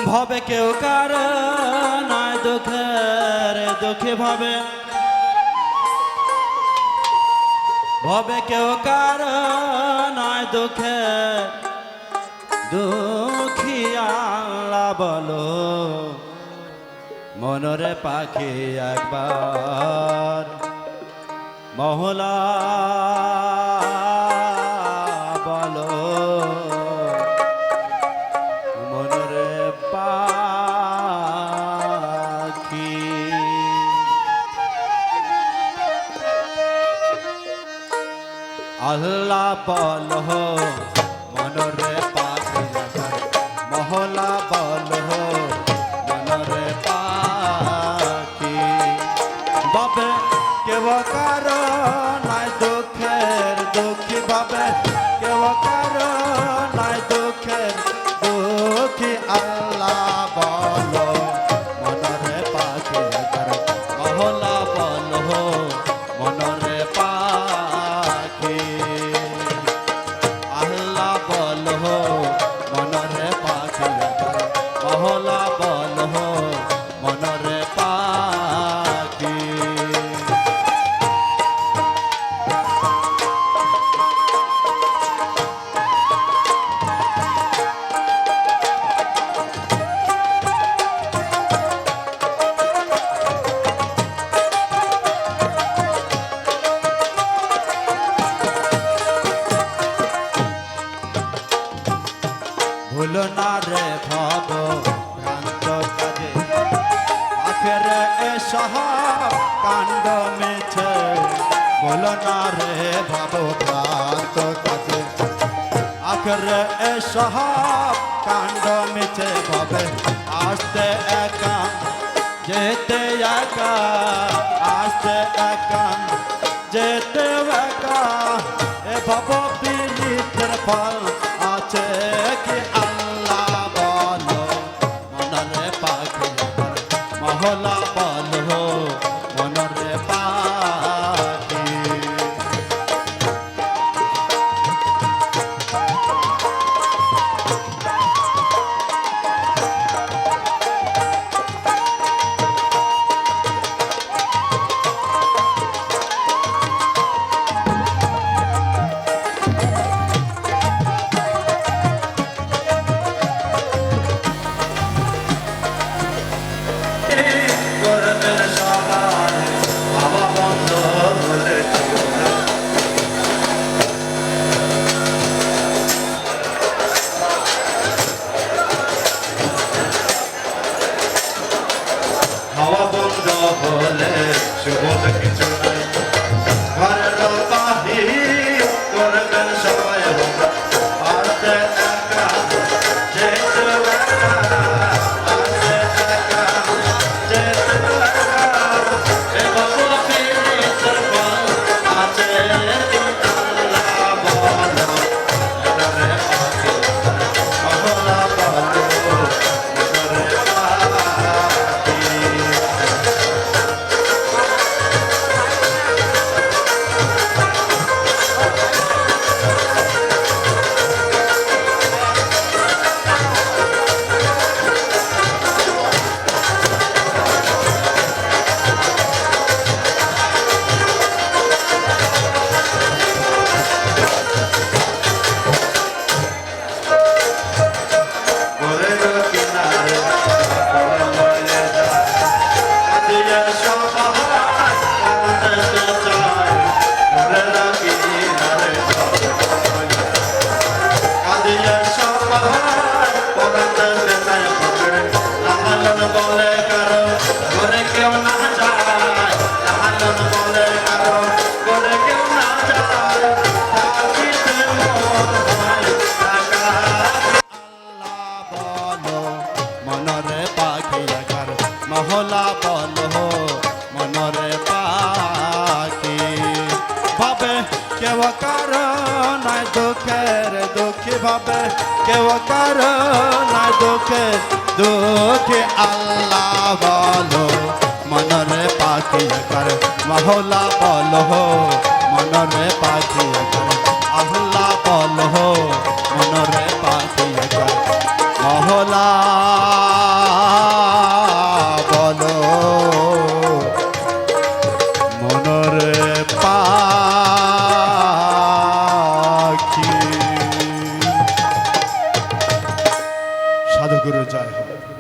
ভাবে কেউ কার নয় দুঃখের দুঃখী ভাবে, ভাবে কেউ কার নয় দুঃখের দুঃখী। আল্লাহ বলো মনরে পাখি একবার মহলা বলো মনরে পাখি। আল্লাহ বলো মনরে পাখি মহলা বলো মনরে পাখি। বাবে কেউ কারো নাই দুঃখের দুঃখী, বাবে কেউ কারো নাই দুঃখের দুঃখী। আল্লাহ বলো মনরে পাখি মহলা বলো মনরে পাখি। আল্লাহ বলো মনরে পাখি মহলা বলো মনরে পাখি। ভুলো না রে ভব ভ্রান্ত কাজে, আখের এসহ কাণ্ড মিছে। ভুলো না রে ভব ভ্রান্ত কাজে, আখের এসহ কাণ্ড মিছে। ভবে আসতে একা যেতে একা, আসতে একা যেতে একা। এ ভব পীড়িতের ফল আছে কি? আল্লাহ বলো মনরে পাখি মহলা বলো মনরে পাখি। হাওয়া বন্ধ হলে সুবোধ কিছু নাই, ঘরের বাহির করবেন সবাই। আসতে একা যেতে একা, আসতে একা যেতে একা। এ বাবু পীড়িতের ফল আছে কি? আল্লাহ বলো মনরে পাখি মহলা বলো মনরে পাখি। মহলা বলো মনরে পাখি। ভাবে কেউ কারো নাই দুঃখের দুঃখী, ভাবে কেউ কারো নাই দুঃখের দুঃখী। আল্লাহ বলো মনরে পাখি মহলা বলো মনরে পাখি। আল্লাহ বলো সাধুগুরু জয় হোক।